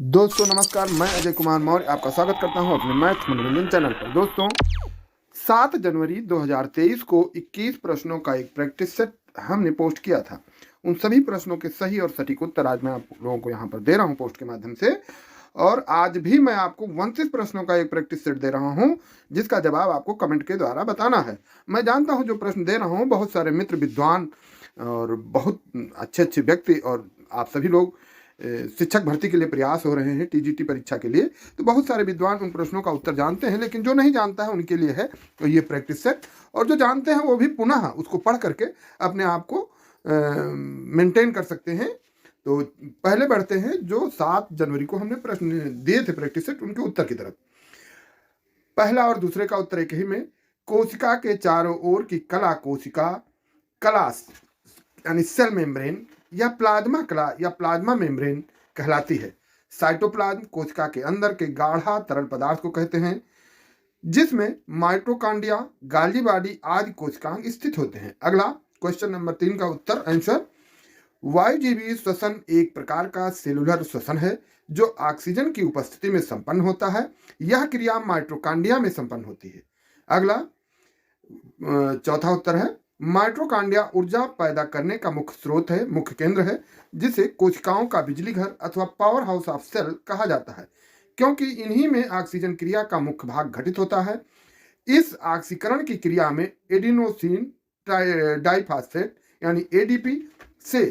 दोस्तों नमस्कार, मैं अजय कुमार मौर्य आपका स्वागत करता हूं अपने मैथ मनोरंजन चैनल पर। दोस्तों 7 जनवरी 2023 को 21 प्रश्नों का एक प्रैक्टिस सेट हमने पोस्ट किया था। उन सभी प्रश्नों के सही और सटीक उत्तर आज मैं आप लोगों को यहाँ पर दे रहा हूँ पोस्ट के माध्यम से। और आज भी मैं आपको 29 प्रश्नों का एक प्रैक्टिस सेट दे रहा हूँ जिसका जवाब आपको कमेंट के द्वारा बताना है। मैं जानता हूँ जो प्रश्न दे रहा हूँ बहुत सारे मित्र विद्वान और बहुत अच्छे अच्छे व्यक्ति और आप सभी लोग शिक्षक भर्ती के लिए प्रयास हो रहे हैं, टीजीटी परीक्षा के लिए। तो बहुत सारे विद्वान उन प्रश्नों का उत्तर जानते हैं, लेकिन जो नहीं जानता है उनके लिए है तो ये प्रैक्टिस सेट। और जो जानते हैं वो भी पुनः उसको पढ़ करके अपने आप को मेंटेन कर सकते हैं। तो पहले बढ़ते हैं जो 7 जनवरी को हमने प्रश्न दिए थे प्रैक्टिस सेट, उनके उत्तर की तरफ। पहला और दूसरे का उत्तर एक ही में। कोशिका के चारों ओर की कला कोशिका कलास यानी सेल मेम्ब्रेन या प्लाज्मा कला या प्लाज्मा मेम्ब्रेन कहलाती है। साइटोप्लाज्म कोशिका के अंदर के गाढ़ा तरल पदार्थ को कहते हैं जिसमें माइटोकॉन्ड्रिया, गाल्गी बॉडी आदि कोशिकांग स्थित होते हैं। अगला क्वेश्चन नंबर 3 का उत्तर आंसर। वायुजीवी श्वसन एक प्रकार का सेलुलर श्वसन है जो ऑक्सीजन की उपस्थिति में संपन्न होता है। यह क्रिया माइटोकॉन्ड्रिया में संपन्न होती है। अगला चौथा उत्तर है माइटोकॉन्ड्रिया ऊर्जा पैदा करने का मुख्य स्रोत है, मुख्य केंद्र है, जिसे कोशिकाओं का बिजली घर अथवा पावर हाउस ऑफ सेल कहा जाता है क्योंकि इन्हीं में ऑक्सीजन क्रिया का मुख्य भाग घटित होता है। इस ऑक्सीकरण की क्रिया में एडिनोसिन डाइफॉस्फेट यानी एडीपी से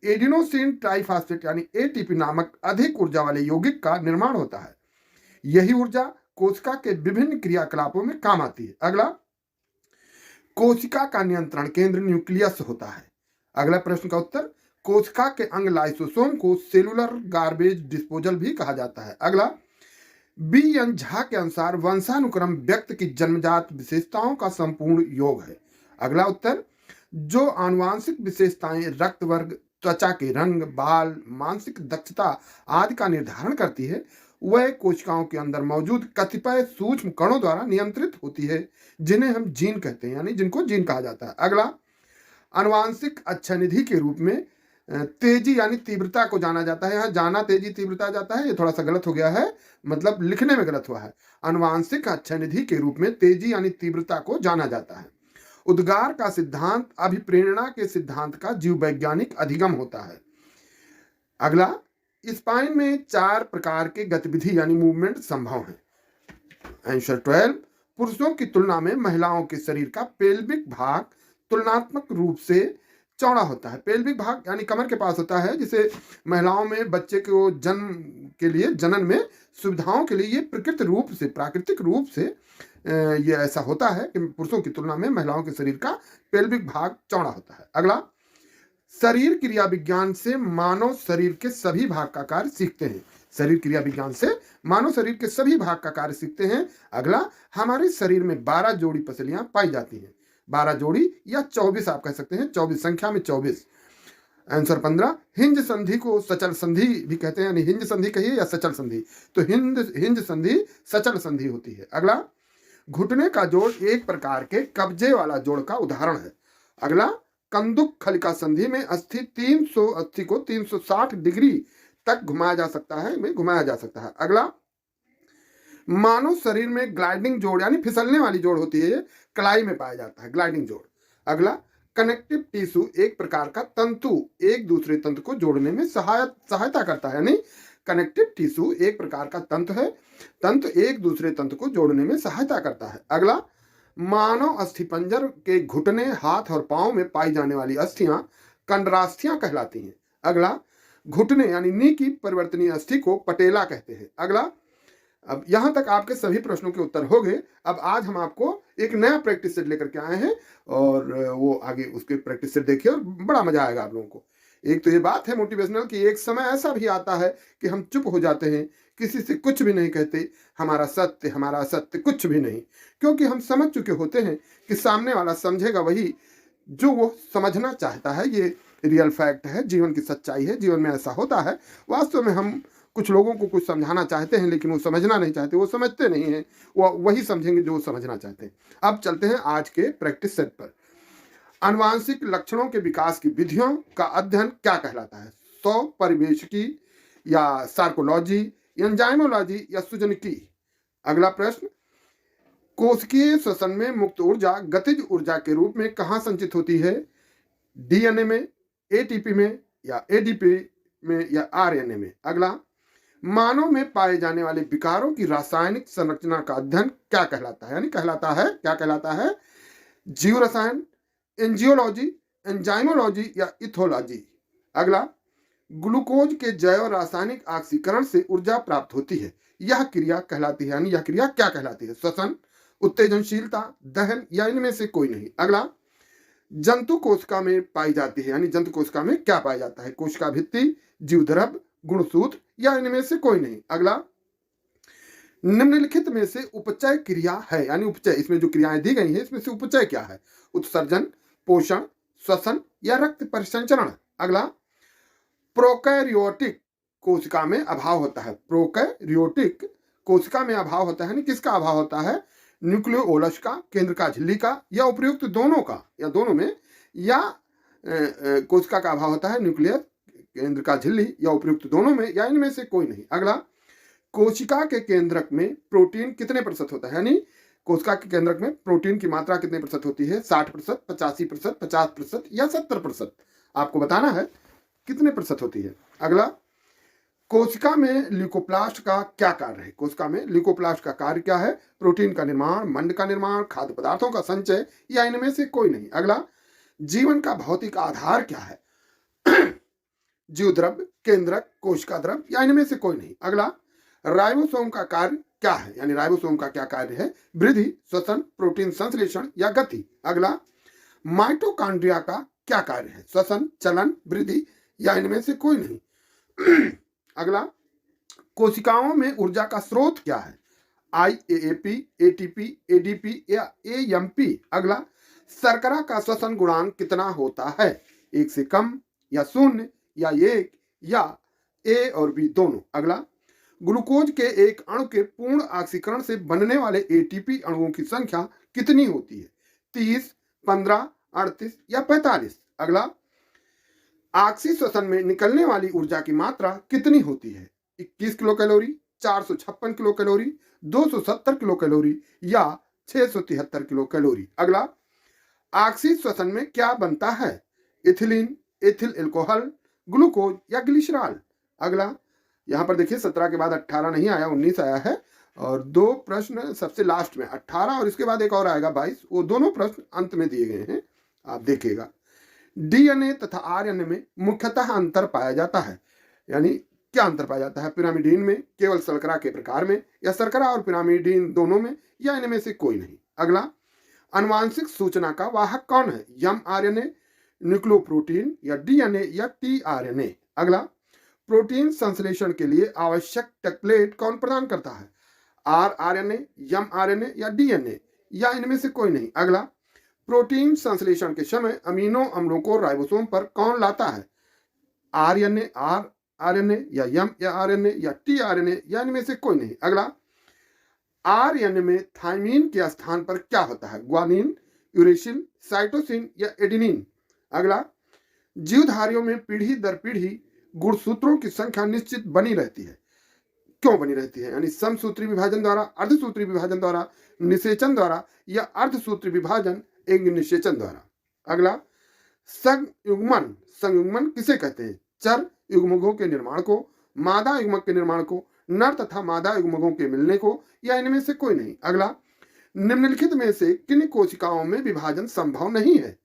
एडिनोसिन ट्राइफॉस्फेट यानी एटीपी नामक अधिक ऊर्जा वाले यौगिक का निर्माण होता है। यही ऊर्जा कोशिका के विभिन्न क्रियाकलापों में काम आती है। अगला कोशिका का नियंत्रण केंद्र न्यूक्लियस होता है। अगला प्रश्न का उत्तर कोशिका के अंग लाइसोसोम को सेलुलर गार्बेज डिस्पोजल भी कहा जाता है। अगला बी एन झा के अनुसार वंशानुक्रम व्यक्ति की जन्मजात विशेषताओं का संपूर्ण योग है। अगला उत्तर जो आनुवांशिक विशेषताएं रक्त वर्ग, त्वचा के रंग, बाल, मानसिक दक्षता आदि का निर्धारण करती है वह कोशिकाओं के अंदर मौजूद कतिपय सूक्ष्म कणों द्वारा नियंत्रित होती है जिन्हें हम जीन कहते हैं, यानी जिनको जीन कहा जाता है। अगला आनुवांशिक अच्छानिधि के रूप में तेजी यानी तीव्रता को जाना जाता है। यहाँ जाना तेजी तीव्रता जाता है, ये थोड़ा सा गलत हो गया है, मतलब लिखने में गलत हुआ है। आनुवांशिक अच्छानिधि के रूप में तेजी यानी तीव्रता को जाना जाता है। उद्गार का सिद्धांत अभिप्रेरणा के सिद्धांत का जीव वैज्ञानिक अधिगम होता है। अगला स्पाइन में 4 प्रकार के गतिविधि यानी मूवमेंट संभव है। आंसर 12 पुरुषों की तुलना में महिलाओं के शरीर का पेल्विक भाग तुलनात्मक रूप से चौड़ा होता है। पेल्विक भाग यानी कमर के पास होता है, जिसे महिलाओं में बच्चे को जन्म के लिए जनन में सुविधाओं के लिए ये प्राकृतिक रूप से ये ऐसा होता है कि पुरुषों की तुलना में महिलाओं के शरीर का पेल्विक भाग चौड़ा होता है। अगला शरीर क्रिया विज्ञान से मानव शरीर के सभी भाग का कार्य सीखते हैं। शरीर क्रिया विज्ञान से मानव शरीर के सभी भाग का कार्य सीखते हैं। अगला हमारे शरीर में 12 जोड़ी पसलियां पाई जाती हैं। 12 जोड़ी या 24 आप कह सकते हैं, 24 संख्या में 24। आंसर 15 हिंज संधि को सचल संधि भी कहते हैं, यानी हिंज संधि कहिए या सचल संधि, तो हिंज संधि सचल संधि होती है। अगला घुटने का जोड़ एक प्रकार के कब्जे वाला जोड़ का उदाहरण है। अगला कंदुक खलिका संधि में अस्थि को 360 डिग्री तक घुमाया जा सकता है। अगला मानव शरीर में ग्लाइडिंग जोड़ यानी फिसलने वाली जोड़ होती है, कलाई में पाया जाता है ग्लाइडिंग जोड़। अगला कनेक्टिव टिश्यू एक प्रकार का तंतु एक दूसरे तंतु को जोड़ने में सहायता करता है, यानी कनेक्टिव टिश्यू एक प्रकार का तंतु एक दूसरे तंतु को जोड़ने में सहायता करता है। अगला मानव अस्थिपंजर के घुटने, हाथ और पांव में पाई जाने वाली अस्थियां कंडरास्थियां कहलाती हैं। अगला घुटने यानी नी की परिवर्तनीय अस्थि को पटेला कहते हैं। अगला अब यहां तक आपके सभी प्रश्नों के उत्तर हो गए। अब आज हम आपको एक नया प्रैक्टिस सेट लेकर के आए हैं और वो आगे उसके प्रैक्टिस सेट देखिए और बड़ा मजा आएगा आप लोगों को। एक तो ये बात है मोटिवेशनल कि एक समय ऐसा भी आता है कि हम चुप हो जाते हैं, किसी से कुछ भी नहीं कहते, हमारा सत्य हमारा असत्य कुछ भी नहीं, क्योंकि हम समझ चुके होते हैं कि सामने वाला समझेगा वही जो वो समझना चाहता है। ये रियल फैक्ट है, जीवन की सच्चाई है, जीवन में ऐसा होता है। वास्तव में हम कुछ लोगों को कुछ समझाना चाहते हैं लेकिन वो समझना नहीं चाहते, वो समझते नहीं हैं, वो वही समझेंगे जो वो समझना चाहते हैं। अब चलते हैं आज के प्रैक्टिस सेट पर। आनुवांशिक लक्षणों के विकास की विधियों का अध्ययन क्या कहलाता है? परिवेशिकी या सार्कोलॉजी एंजाइमोलॉजी या सूजनिकी। अगला प्रश्न, कोशिकीय श्वसन में मुक्त ऊर्जा गतिज ऊर्जा के रूप में कहां संचित होती है? डीएनए में, एटीपी में या एडीपी में या आरएनए में। अगला, मानव में पाए जाने वाले विकारों की रासायनिक संरचना का अध्ययन क्या कहलाता है? यानी क्या कहलाता है? जीव रसायन, एंजियोलॉजी, एंजाइमोलॉजी या इथोलॉजी। अगला, ग्लूकोज के जैव रासायनिक ऑक्सीकरण से ऊर्जा प्राप्त होती है, यह क्रिया कहलाती है, यानी यह क्रिया क्या कहलाती है? श्वसन, उत्तेजनशीलता, दहन या इनमें से कोई नहीं। अगला, जंतु कोशिका में पाई जाती है, यानी जंतु कोशिका में क्या पाया जाता है? कोशिका भित्ति, जीवद्रव्य, गुणसूत्र या इनमें से कोई नहीं। अगला, निम्नलिखित में से उपचय क्रिया है, यानी उपचय, इसमें जो क्रियाएं दी गई हैं इसमें से उपचय क्या है? उत्सर्जन, पोषण, श्वसन या रक्त परिसंचरण। अगला, प्रोकैरियोटिक कोशिका में अभाव होता है। प्रोकैरियोटिक कोशिका में अभाव होता है, यानी किसका अभाव होता है? न्यूक्लियोलस का, केंद्रका झिल्ली का या उपयुक्त दोनों का, या दोनों में, या कोशिका का अभाव होता है न्यूक्लियस, केंद्रका झिल्ली या उपयुक्त दोनों में, या इनमें से कोई नहीं। अगला, कोशिका के केंद्रक में प्रोटीन कितने प्रतिशत होता है? यानी कोशिका के केंद्रक में प्रोटीन की मात्रा कितने प्रतिशत होती है? 60%, 85%, 50% या 70%? आपको बताना है कितने प्रतिशत होती है। अगला, कोशिका में ल्यूकोप्लास्ट का क्या कार्य है? कोशिका में ल्यूकोप्लास्ट का कार्य क्या है? प्रोटीन का निर्माण, मंड का निर्माण, खाद्य पदार्थों का संचय या इनमें से कोई नहीं। अगला, जीवन का भौतिक आधार क्या है? जीवद्रव्य, केंद्रक, कोशिका द्रव्य या इनमें से कोई नहीं। अगला, राइबोसोम का कार्य क्या है? यानी राइबोसोम का क्या कार्य है? वृद्धि, श्वसन, प्रोटीन संश्लेषण या गति। अगला, माइटोकॉन्ड्रिया का क्या कार्य है? श्वसन, चलन, वृद्धि या इनमें से कोई नहीं। अगला, कोशिकाओं में ऊर्जा का स्रोत क्या है? आईएएपी, एटीपी, एडीपी या एएमपी। अगला, शर्करा का श्वसन गुणांक कितना होता है? 1 से कम या 0 या 1 या ए और बी दोनों। अगला, ग्लूकोज के एक अणु के पूर्ण ऑक्सीकरण से बनने वाले एटीपी अणुओं की संख्या कितनी होती है? 30, 15, 38 या 45। अगला, ऑक्सी श्वसन में निकलने वाली ऊर्जा की मात्रा कितनी होती है? 21 kilo calorie, 456 kilo calorie, 270 kilo calorie या 673 किलो कैलोरी। अगला, ऑक्सी श्वसन में क्या बनता है? इथिलीन, एथिल एल्कोहल, ग्लूकोज या ग्लिसरॉल। अगला, यहाँ पर देखिए 17 के बाद 18 नहीं आया, 19 आया है, और 2 प्रश्न सबसे लास्ट में 18 और इसके बाद एक और आएगा 22, वो दोनों प्रश्न अंत में दिए गए हैं, आप देखिएगा। डीएनए तथा आरएनए में मुख्यतः अंतर पाया जाता है, यानी क्या अंतर पाया जाता है? पिरामिडीन में केवल शर्करा के प्रकार में, या शर्करा और पिरामिडीन दोनों में, या इनमें से कोई नहीं। अगला, अनुवांशिक सूचना का वाहक कौन है? एमआरएनए, न्यूक्लियोप्रोटीन या डीएनए या टीआरएनए। अगला, प्रोटीन संश्लेषण के लिए आवश्यक टेम्पलेट कौन प्रदान करता है? आरआरएनए, एमआरएनए या डीएनए या इनमें से कोई नहीं। अगला, प्रोटीन संश्लेषण के समय अमीनो अम्लों को राइबोसोम पर कौन लाता है? आरएनए, आरएनए या एमआरएनए या टीआरएनए या इनमें से कोई नहीं। अगला, आरएनए में थाइमीन के स्थान पर क्या होता है? ग्वानिन, यूरेसिल, साइटोसिन या एडेनिन। अगला, जीवधारियों में पीढ़ी दर पीढ़ी गुणसूत्रों की संख्या निश्चित बनी रहती है, क्यों बनी रहती है? यानी समसूत्री विभाजन द्वारा, अर्धसूत्री विभाजन द्वारा, निषेचन द्वारा या अर्धसूत्री विभाजन एवं निषेचन द्वारा। अगला, संयुग्मन, संयुग्मन किसे कहते हैं? चर युग्मकों के निर्माण को, मादा युग्मक के निर्माण को, नर तथा मादा युग्मकों के मिलने को या इनमें से कोई नहीं। अगला, निम्नलिखित में से किन कोशिकाओं में विभाजन संभव नहीं है?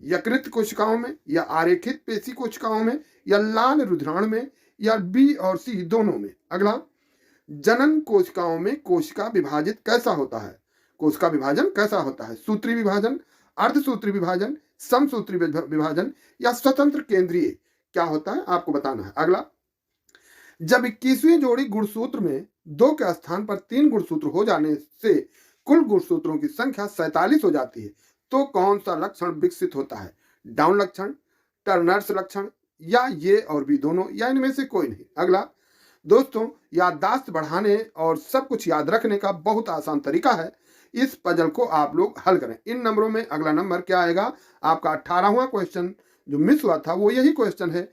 यकृत कोशिकाओं में या आरेखित पेशी कोशिकाओं में या लाल रुधिराण में या बी और सी दोनों में। अगला, जनन कोशिकाओं में कोशिका विभाजित कैसा होता है? कोशिका विभाजन कैसा होता है? सूत्री विभाजन, अर्धसूत्री विभाजन, समसूत्री विभाजन या स्वतंत्र केंद्रीय क्या होता है? आपको बताना है। अगला, जब 21वीं जोड़ी गुणसूत्र में 2 के स्थान पर 3 गुणसूत्र हो जाने से कुल गुणसूत्रों की संख्या 47 हो जाती है, तो कौन सा लक्षण विकसित होता है? डाउन लक्षण, टर्नर्स लक्षण या ये और भी दोनों या इनमें से कोई नहीं। अगला, दोस्तों, याददाश्त बढ़ाने और सब कुछ याद रखने का बहुत आसान तरीका है, इस पजल को आप लोग हल करें। इन नंबरों में अगला नंबर क्या आएगा? आपका 18वां क्वेश्चन जो मिस हुआ था वो यही क्वेश्चन है,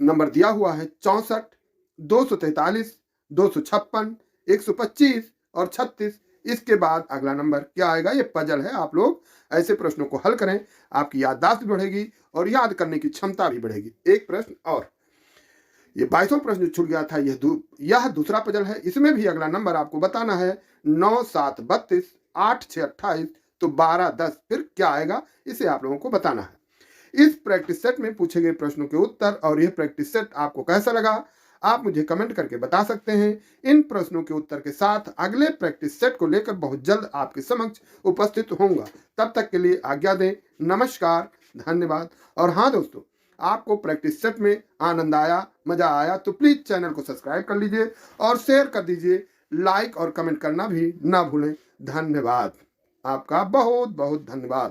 नंबर दिया हुआ है 64, 243, 256, 125 और 36। इसके बाद अगला नंबर क्या आएगा? ये पजल है। आप लोग ऐसे प्रश्नों को हल करें, आपकी याददाश्त भी बढ़ेगी और याद करने की क्षमता भी बढ़ेगी। एक प्रश्न और, ये 22वां प्रश्न छूट गया था, यह दूसरा पजल है। इसमें भी अगला नंबर आपको बताना है। 9, 7, 32, 8, 6, 28, तो 12, 10 फिर क्या आएगा? इसे आप लोगों को बताना है। इस प्रैक्टिस सेट में पूछे गए प्रश्नों के उत्तर और यह प्रैक्टिस सेट आपको कैसा लगा, आप मुझे कमेंट करके बता सकते हैं। इन प्रश्नों के उत्तर के साथ अगले प्रैक्टिस सेट को लेकर बहुत जल्द आपके समक्ष उपस्थित होऊंगा। तब तक के लिए आज्ञा दें। नमस्कार, धन्यवाद। और हाँ दोस्तों, आपको प्रैक्टिस सेट में आनंद आया, मजा आया तो प्लीज चैनल को सब्सक्राइब कर लीजिए और शेयर कर दीजिए। लाइक और कमेंट करना भी ना भूलें। धन्यवाद, आपका बहुत बहुत धन्यवाद।